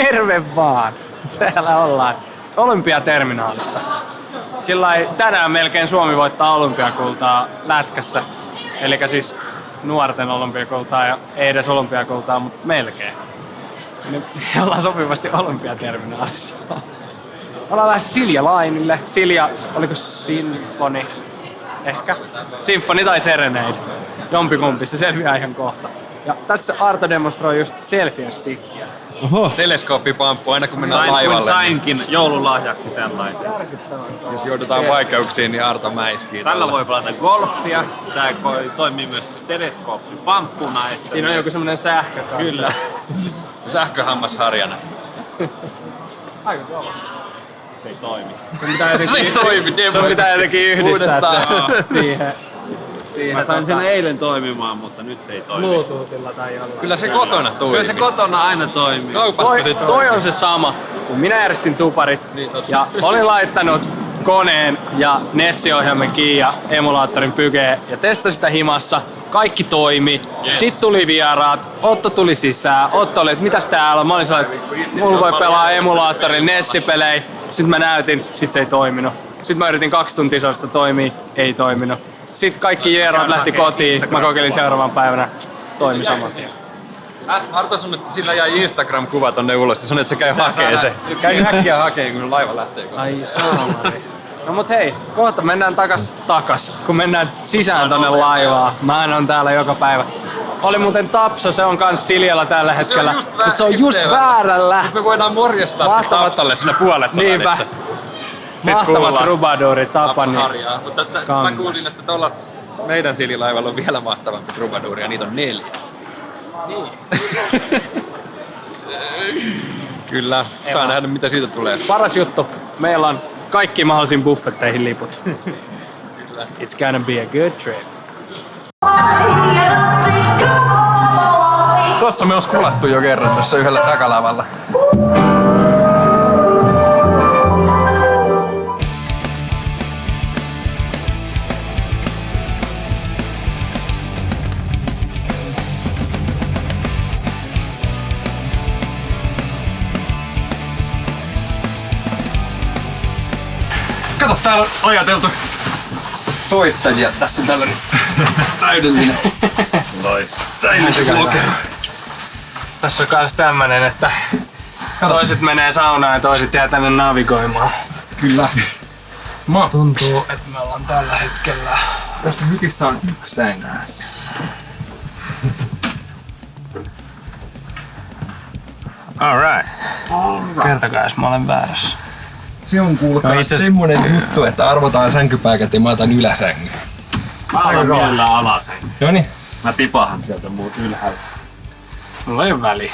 Terve vaan! Täällä ollaan Olympiaterminaalissa. Sillai tänään melkein Suomi voittaa olympiakultaa lätkässä. Elikkä siis nuorten olympiakultaa ja ei edes olympiakultaa, mutta melkein. Me ollaan sopivasti Olympiaterminaalissa. Ollaan lähes Silja Lainille. Silja, oliko Symphony? Ehkä. Symphony tai Serenade. Jompikumpi, se selviää ihan kohta. Ja tässä Arto demonstroi just selfie stickia. Oho. Teleskooppipamppu aina kun mennään laivalle. Sainkin joululahjaksi tällaisen. Jos joudutaan vaikeuksiin, niin Arto mäiskii. Tällä voi pelata golfia. Tää toimii myös teleskooppipamppuna. Siinä on joku semmonen sähkö. Kyllä. Sähköhammasharjana. Aika kova. Se ei toimi. Sun pitää jotenkin yhdistää se siihen. Mä sain sen eilen toimimaan, mutta nyt se ei toimi. Bluetoothilla tai jollain. Kyllä se kotona toimii. Kyllä se kotona aina toimii. Kaupassa se Toi on se sama, kun minä järjestin tuparit ja olin laittanut koneen ja Nessi-ohjaimen kiinni ja emulaattorin pykeen ja testasin sitä himassa. Kaikki toimi. Yes. Sitten tuli vieraat, Otto tuli sisään. Otto oli, että mitäs täällä on? Mä olin sellainen, että mulla voi pelaa emulaattorilla Nessi-pelejä. Sitten mä näytin, sit se ei toiminut. Sitten mä yritin 2 tuntia soista toimii, ei toiminut. Sitten kaikki vieraat lähti kotiin, mä kokeilin seuraavan päivänä, toimi saman tien. Arto sanoi, että sillä jäi Instagram-kuva tonne ulos ja sanoi, että se käy hakee se. Käy äkkiä hakee, kun laiva lähtee. Ai saamari. No mut hei, kohta mennään takas, kun mennään sisään tonne laivaan. Mä on täällä joka päivä. Oli muuten Tapsa, se on kans Siljalla tällä hetkellä, mutta se on just väärällä. Me voidaan morjestaa se Tapsalle siinä puolet niinpä. Mahtavat trubaduurit Tapani. Mä kuulin, että tuolla meidän Siljilaivalla on vielä mahtavampi trubaduuri ja niitä on 4. Niin. Kyllä, saa nähdä mitä siitä tulee. Paras juttu, meillä on kaikki mahdollisiin buffetteihin liput. It's gonna be a good trip. Tossa me ois kulattu jo kerran tuossa yhdellä takalavalla. Kato, täällä on ajateltu soittajia. Tässä on tällainen täydellinen säilytyslokero. Tässä on kans tämmönen, että toiset menee saunaan ja toiset jää tänne navigoimaan. Kyllä. Tuntuu, että me ollaan tällä hetkellä. Tässä hykissä on 1 sänky. Alright. Kertokaa, jos mä olen väärässä. Se on kuulkaa semmonen juttu, että arvotaan sänkypääkät ja mä otan yläsängyn. Mä alan mielellään alasänky. Noniin. Mä tipahan sieltä muut ylhäällä. Mulla ei ole väliä.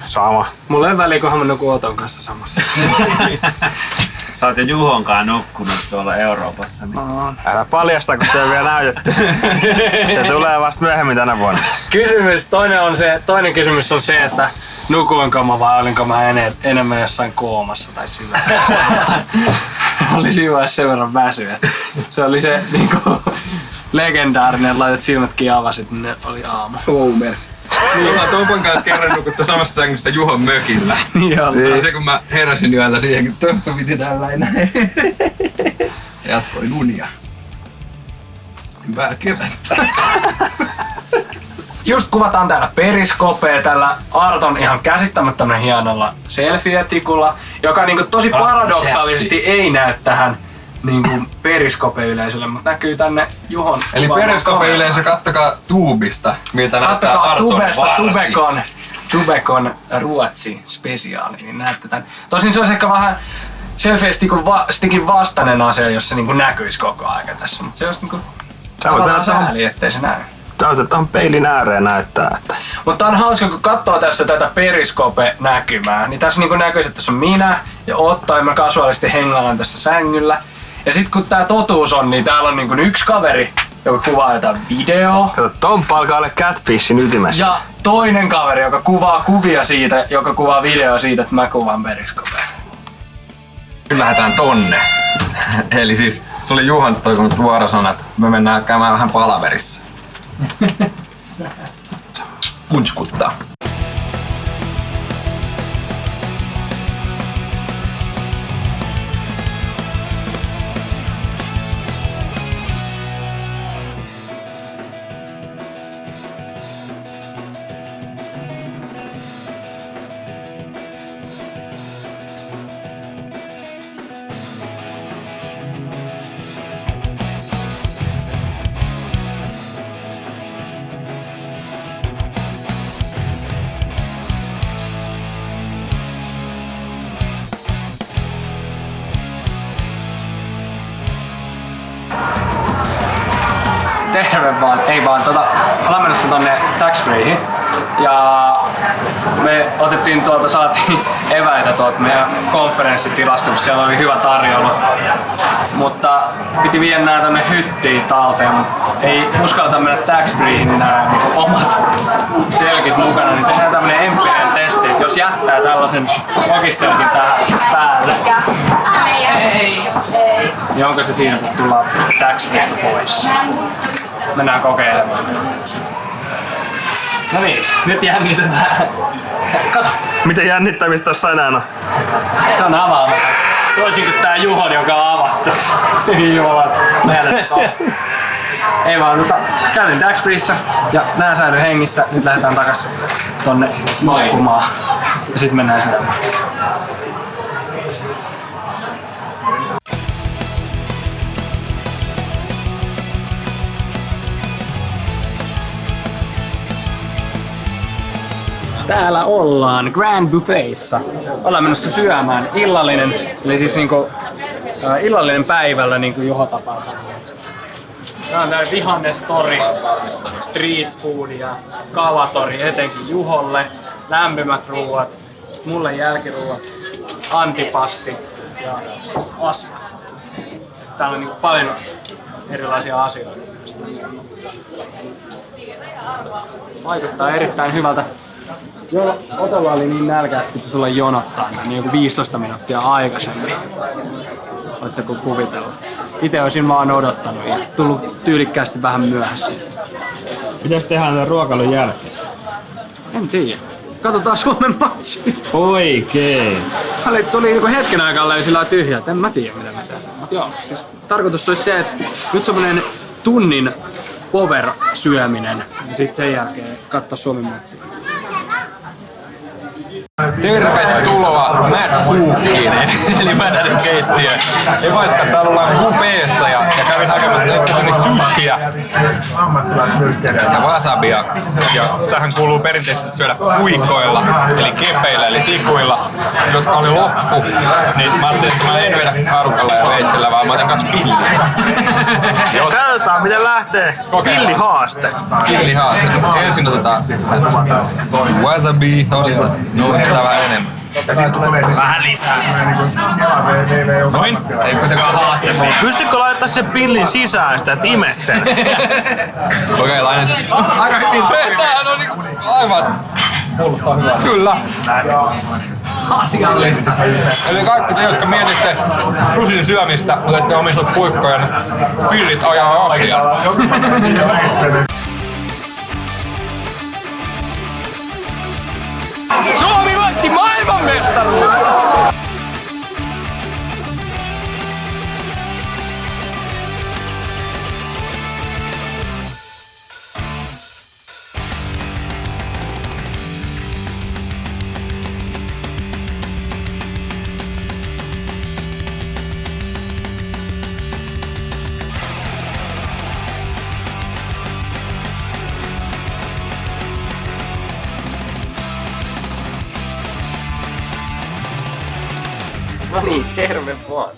Sama. Mulla ei ole väliä, kunhan mä nukun Oton kanssa samassa. Sä oot jo Juhonkaan nukkunut tuolla Euroopassa. Niin... Älä paljasta, kun sitä ei vielä näytetty. Se tulee vasta myöhemmin tänä vuonna. Toinen kysymys on se, että nukuinko mä vai olinko mä enemmän jossain koomassa tai syvässä. Oli syvässä sen verran väsy. Se oli se niinku legendaarinen, että laitat silmät kiinni ja avasit, niin ne oli aamu. Homer. Niin, ollaan Toupon kanssa kerran nukuttu samassa sängyssä Juhon mökillä. Niin oli. Se oli se, kun mä heräsin yöllä siihen, kun Touppo piti tällainen. Jatkoin unia. Hyvää kevättä. Just kuvataan täällä periskopea tällä Arton ihan käsittämättömän hienolla selfie-tikulla, joka niinku tosi paradoksaalisesti ei näy tähän niinku periskope-yleisölle, mutta näkyy tänne Juhon. Eli periskope-yleisö, kattokaa tuubista, miltä näyttää Arton varsi. Tubekon Ruotsi spesiaali, niin näette tän. Tosin se olisi ehkä vähän selfie-stickin vastainen asia, jos se niinku näkyisi koko ajan tässä, mutta se olisi niinku tavallaan sääli, ettei se näy. Otetaan peilin ääreen näyttää. Että... Mutta on hauska, kun katsoo tässä tätä periskope-näkymää, niin tässä niinku näkyy, että tässä on minä ja Otto ja mä kasuaalisti hengailen tässä sängyllä. Ja sit kun tää totuus on, niin täällä on niinku 1 kaveri, joka kuvaa jotain videoa. Kato, Tomppa alkaa olla catfishin ytimessä. Ja toinen kaveri, joka kuvaa kuvia siitä, joka kuvaa videoa siitä, että mä kuvaan periskopea. Nyt lähdetään tonne. Eli siis se oli Juhan toivonut vuorosanat. Me mennään käymään vähän palaverissa. Punchkuttaa. terve vaan, ei vaan ollaan menossa tonne Tax Freehin. Ja me saatiin eväitä tuolta meidän konferenssitilasta, kun siellä oli hyvä tarjolla. Mutta piti viedä nää tonne hyttiin talteen, ei uskalta mennä Tax Freehin nää omat telkit mukana, niin tehdään tämmönen empiirinen testi, että jos jättää tällaisen logistelkin tähän päälle, niin onko se siinä, kun tullaan Tax Freestä pois. Mennään kokeilemaan. No niin, nyt jännitetään. Kato! Miten jännittämistä tossa enää on? Se on avaamaton. Toisin kuin tää Juhon, joka on avattu. Jumalat. Ei vaan, kävin Tax Freessa ja nää säilyy hengissä. Nyt lähdetään takas tonne nukkumaan. Ja sit mennään syömään. Täällä ollaan Grand Buffetissa. Ollaan menossa syömään illallinen, eli siis niinku, illallinen päivällä niinku Juho tapaa sanoa. Tää on tää vihannestori, street foodia, kalatori etenkin Juholle, lämpimät ruuat, mulle jälkiruuat, antipasti ja asia. Täällä on niinku paljon erilaisia asioita. Vaikuttaa erittäin hyvältä. Joo, Otolla oli niin nälkä, että piti tulla jonottaa niin joku 15 minuuttia aikaisemmin. Voitteko kuvitella? Itse olisin vaan odottanut ja tullut tyylikkäästi vähän myöhässä. Mitäs tehdään tämän ruokailun jälkeen? En tiedä. Katsotaan Suomen matsi. Oikein. Tuli niinku hetken aikaa löysillä tyhjää, en mä tiedä mitä tehdään. Mut joo, siis tarkoitus olisi se, että nyt semmonen tunnin power-syöminen ja sit sen jälkeen katsoa Suomen matsia. Tervetuloa Mad Fookiin, eli Mädärin keittiöön. Evaiska täällä ollaan buffeessa ja kävin hakemassa itselleni sushia ja wasabia. Ja sitähän kuuluu perinteisesti syödä puikoilla, eli kepeillä, eli tikuilla, jotka oli loppu. Niin mä ajattelin, että mä en vedä karukalla ja veitsellä, vaan mä otin 2 pilliä. Katsotaan miten lähtee. Pillihaaste. Pillihaaste. Ensin otetaan wasabi tosta. Sitä vähän enemmän. Vähän lisää. Noin. Ei kuitenkaan haaste. Pystytkö laittaa sen pillin sisään sitä, että imet sen? Okei, lainen. Aika hyvin. Tämähän on niinku aivan... Kuulostaa hyvältä. Kyllä. Asiallista. Eli kaikki te, jotka mietitte sushin syömistä, olette omistanut puikkoja, niin pillit ajaa asiaa. Suomi voitti maailmanmestaruuden! No niin, terve vaan.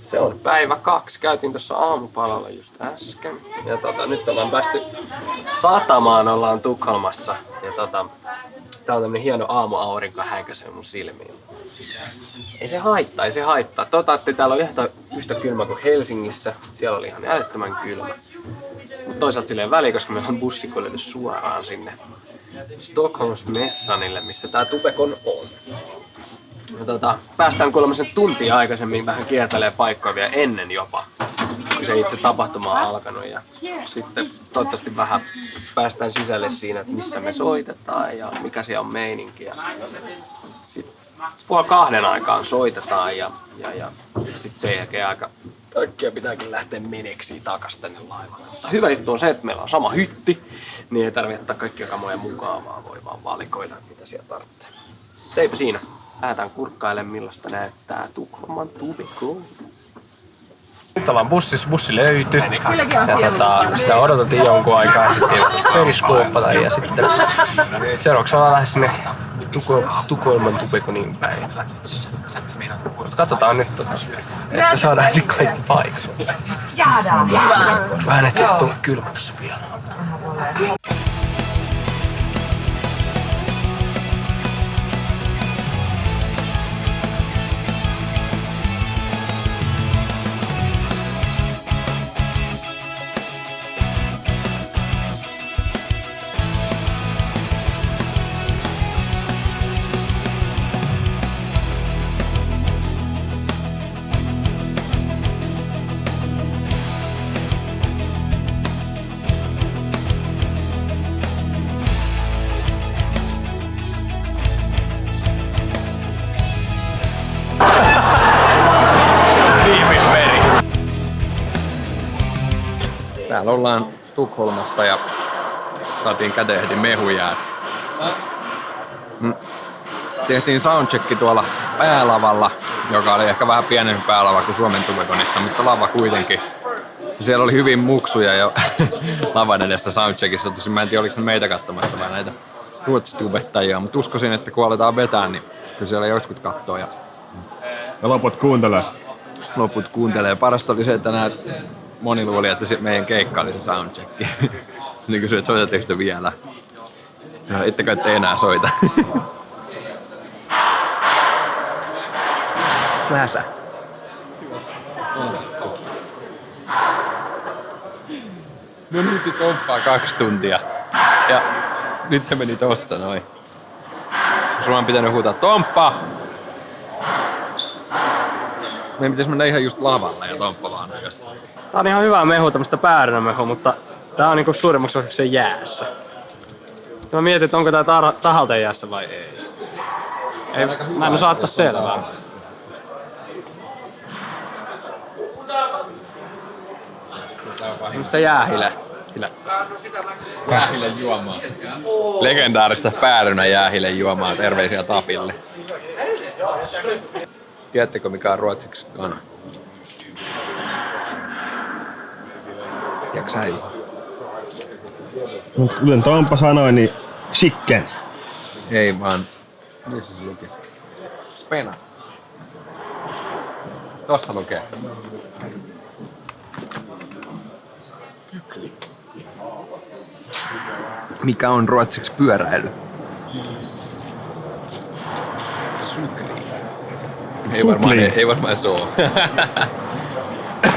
Se on päivä 2. Käytiin tuossa aamupalalla just äsken. Ja nyt ollaan päästy satamaan, ollaan Tukholmassa. Ja tää on tämmönen hieno aamuaurinko häikäisee mun silmiin. Ei se haittaa. Täällä on yhtä kylmä kuin Helsingissä. Siellä oli ihan älyttömän kylmä. Mutta toisaalta silleen väliä, koska meillä on bussikuljetus suoraan sinne Stockholms-messanille, missä tää Tubecon on. Ja päästään kuulemma sen tuntia aikaisemmin vähän kiertelee paikkoja vielä ennen jopa, kun se itse tapahtuma on alkanut. Ja sitten toivottavasti vähän päästään sisälle siinä, että missä me soitetaan ja mikä siellä on meininki. Ja sitten 1:30 aikaan soitetaan ja sitten sen jälkeen aika kaikkia pitääkin lähteä meneksiin takas tänne laivalle. Hyvä juttu on se, että meillä on sama hytti, niin ei tarvitse ottaa kaikkia kamoja mukaan, vaan voi vaan valikoida, mitä siellä tarvitsee. Eipä siinä. Lähdetään kurkkailemaan, millaista näyttää Tukholman Tubecon. Nyt ollaan bussissa, bussi löytyi. Ja sitä odotettiin jonkun aikaa, sitten periskooppata ja sitten seuraavaksi ollaan lähes sinne Tukholman Tubekonin päin. Katsotaan nyt, että saadaan sitten kaikki paikat. Vähän ehtii kylmä tässä vielä. Täällä ollaan Tukholmassa ja saatiin käteen heti mehujäät. Tehtiin soundchecki tuolla päälavalla, joka oli ehkä vähän pienempi päälava kuin Suomen Tubekonissa, mutta lava kuitenkin. Siellä oli hyvin muksuja jo lavan edessä soundcheckissa. Tosin mä en tiedä, oliko ne meitä katsomassa vai näitä ruotsitubettajia, mutta uskoisin, että kun aletaan vetää, niin kyllä siellä jotkut kattoo. Ja loput kuuntelee. Loput kuuntelee. Parasta oli se, että moni luuli, että se meidän keikka oli se soundchecki. Niin kysyi, että soitatteko te vielä? Ja ittekö ette enää soita. Fläsä. No nyt komppaa 2 tuntia. Ja nyt se meni tossa noin. Sulla on pitänyt huutaa Tomppa! Meidän pitäisi mennä ihan just lavalla ja Tomppa vaan jossain. Tää on ihan hyvä mehu, tämmöstä päärynämehua, mutta tää on niinku suurimmaksi osaksi jäässä. Sitten mä mietin, että onko tää tahalta jäässä vai ei. Mä en osaa ottaa selvää. Tämmöstä jäähile juomaa. Legendaarista päärynä jäähilejuomaa. Terveisiä Tapille. Tiedättekö mikä on ruotsiksi kana? Tiedätkö sä Juha? Kuten Tomppa sanoi, niin chicken. Ei vaan. Missä se luki? Spena. Tossa lukee. Mikä on ruotsiksi pyöräily? Sukli. Ei varmaan se oo.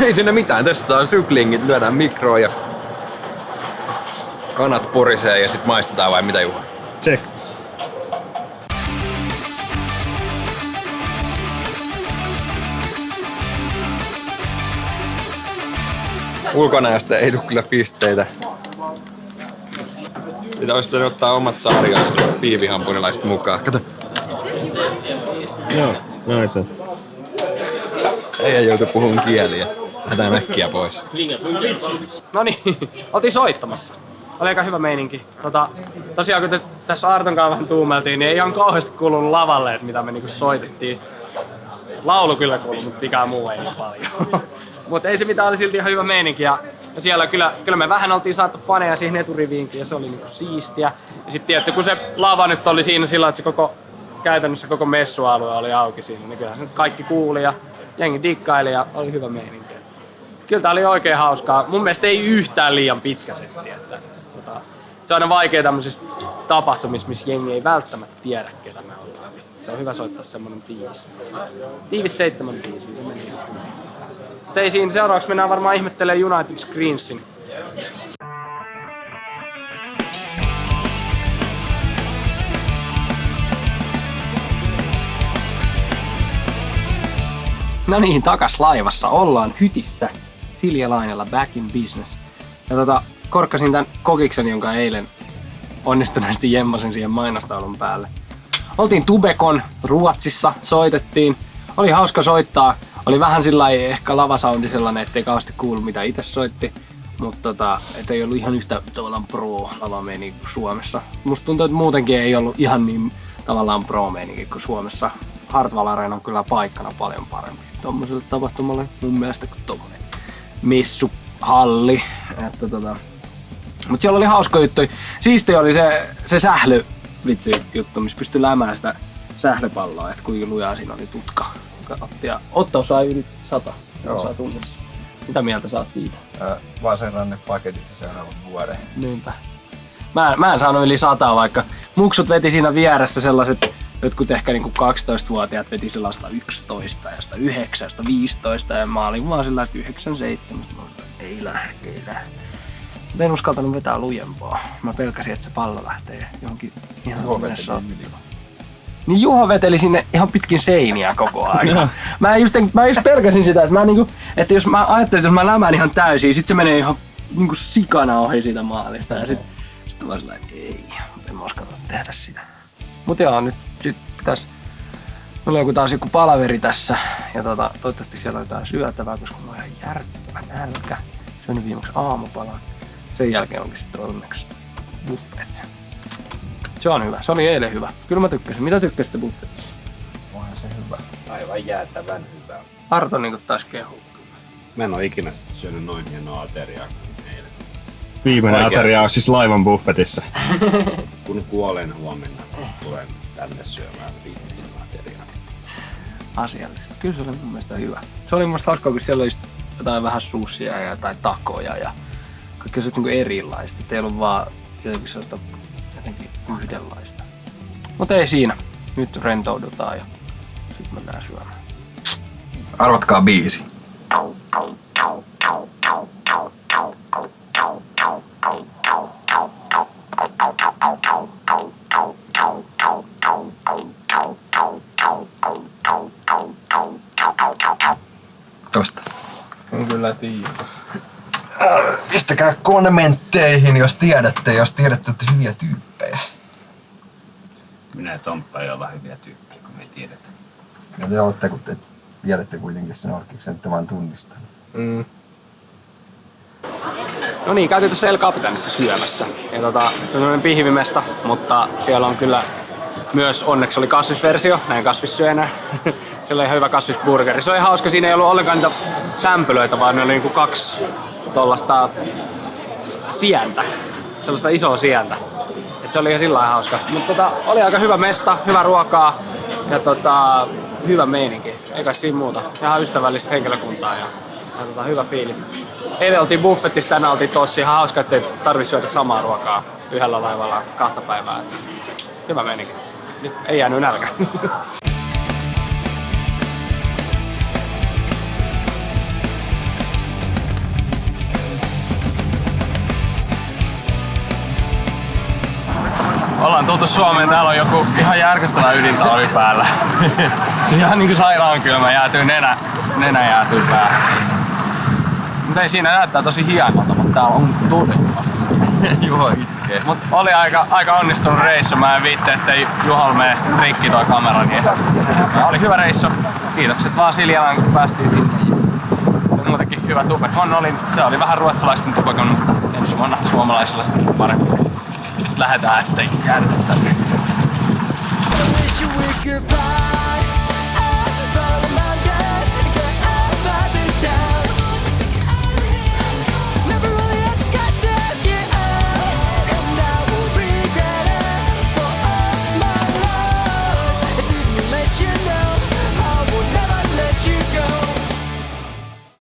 Ei sinne mitään. Tässä on syklingit. Lyödään mikroon ja kanat porisee ja sit maistetaan vai mitä Juha? Check. Ulkonäöstä ei tule kyllä pisteitä. Sitä olisi pitänyt ottaa omat saariaiset piivihampurilaiset mukaan. Kato. Joo, näin se. Ei joutu puhumaan kieliä. Lähdetään äkkiä pois. No niin, oltiin soittamassa. Oli aika hyvä meininki. Tosiaan kun tässä Arton kanssa vähän tuumeltiin, niin ei ihan kauheasti kuulunut lavalle, että mitä me niinku soitettiin. Laulu kyllä kuului, mutta mikään muu ei niin paljon. Mutta ei se mitään, oli silti ihan hyvä meininki. Ja siellä kyllä me vähän oltiin saatu faneja siihen eturiviinkin ja se oli niinku siistiä. Ja sitten tietty, kun se lava nyt oli siinä sillä, että se käytännössä koko messualue oli auki siinä, niin kyllähän se kaikki kuuli ja jengi dikkaili ja oli hyvä meininki. Kyllä tää oli oikein hauskaa. Mun mielestä ei yhtään liian pitkä setti. Se on aina vaikea tämmöisistä tapahtumissa, missä jengi ei välttämättä tiedä, ketä me ollaan. Se on hyvä soittaa semmonen tiivis. Tiivis 7 biisiä, se meni ihan hyvin. Mutta ei siinä, seuraavaksi mennään varmaan ihmettelemään United Screensin. No niin, takas laivassa ollaan hytissä. Silja Lainella back in business. Ja korkkasin tän kokiksen, jonka eilen onnistuneesti jemmasin siihen mainostaulun päälle. Oltiin Tubekon Ruotsissa, soitettiin. Oli hauska soittaa. Oli vähän sillai ehkä lavasoundi sellainen, ettei kauheasti kuulu mitä itse soitti. Mutta ei ollut ihan yhtä tavallaan pro-lavameininki kuin Suomessa. Musta tuntuu, että muutenkin ei ollut ihan niin tavallaan pro-meininki kuin Suomessa. Hartwall Arena on kyllä paikkana paljon parempi tommoselle tapahtumalle mun mielestä kuin tommonen messuhalli. Mut siellä oli hauska juttu. Siisti oli se sähly vitsi juttu, missä pystyi lämään sitä sählepalloa, että kuinka lujaa siinä oli tutka. Otto sai yli 100 tunnissa. Mitä mieltä saat siitä? Vasenranne paketissa seuraavan vuoden. Niinpä. Mä en saanut yli 100, vaikka muksut veti siinä vieressä sellaiset, jotkut ehkä niinku 12-vuotiaat veti sellaista 11 ja 9, 15 ja mä olin vaan sellaista 9, 7. Ei lähde. Mä en uskaltanut vetää lujempaa. Mä pelkäsin, että se pallo lähtee johonkin ihan Niin Juho veteli sinne ihan pitkin seiniä koko ajan. Mä just pelkäsin sitä, että jos mä ajattelin, että jos mä lämään ihan täysin, sit se menee ihan niinku sikana ohi siitä maalista. Ja sit mä sillä ei, en mä uskalla tehdä sitä. Mut joo, nyt pitäis... Mulla on taas joku palaveri tässä. Ja toivottavasti siellä on jotain syötävää, koska mulla on ihan järkyttävä nälkä. Syönyt viimeksi aamupalan. Sen jälkeen onkin sitten onneksi buffet. Se on hyvä. Se oli eilen hyvä. Kyllä mä tykkäsin. Mitä tykkäsitte buffetista? Onhan se hyvä. Aivan jäätävän hyvä. Arto niinku taas kehuu. Mä en oo ikinä syönyt noin hienoa ateriaa kuin eilen. Viimeinen ateria on siis laivan buffetissa. Kun kuolen huomenna, tulen tänne syömään viimeisen ateriaa. Asiallista. Kyllä se oli mun mielestä hyvä. Se oli mun mielestä hauskaa, kun siellä oli jotain vähän sushia ja jotain takoja ja kaikkea se niinku erilaista. Ei ollut vaan jotenkin sellaista jotenkin yhdenlaista. Mutta ei siinä. Nyt rentoudutaan ja sit mennään syömään. Arvatkaa biisi. Tosta. En kyllä tiedä. Pistäkää kommentteihin, jos tiedätte että hyviä tyyppejä. Minä ja Tomppa ei olla hyviä tyyppejä, kun me ei tiedetä. Ja te olette, kun te tiedätte kuitenkin sen orkiksen, että vaan tunnistan. No niin, käytiin tuossa El Capitanissa syömässä. Ja se on sellainen pihvimesta, mutta siellä on kyllä myös onneksi oli kasvisversio, näin kasvissyönä. Siellä oli ihan hyvä kasvisburgeri. Se oli hauska, siinä ei ollut ollenkaan niitä sämpylöitä, vaan ne oli niinku 2 tollasta sientä. Sellaista isoa sientä. Et se oli ihan sillä lailla hauska. Mutta oli aika hyvä mesta, hyvä ruokaa ja hyvä meininki. Ei kai siinä muuta. Ihan ystävällistä henkilökuntaa ja hyvä fiilis. Eilen oltiin buffetissa, tänään oltiin tossa. Ihan hauska, ettei tarvitse syödä samaa ruokaa yhdellä laivalla 2 päivää. Hyvä meininki. Nyt ei jäänyt nälkä. Ollaan tultu Suomeen, täällä on joku ihan järkyttävä ydintalvi päällä. Se ihan niinku sairaan kylmä, jäätyy nenä jäätyy päähän. Mutta ei siinä näyttää tosi hienolta, mutta täällä on todella. Juho itkee. Mut oli aika onnistunut reissu, mä en viitte, ettei Juhalla mene rikki toi kamera, niin oli hyvä reissu. Kiitokset vaan Siljanaan, kun päästiin sinne. Oli muutenkin hyvä tupekon, se oli vähän ruotsalaisten tupekon, mutta ensi vuonna suomalaisilla sitten parempi. Nyt lähdetään, ettei jäädytä tänne.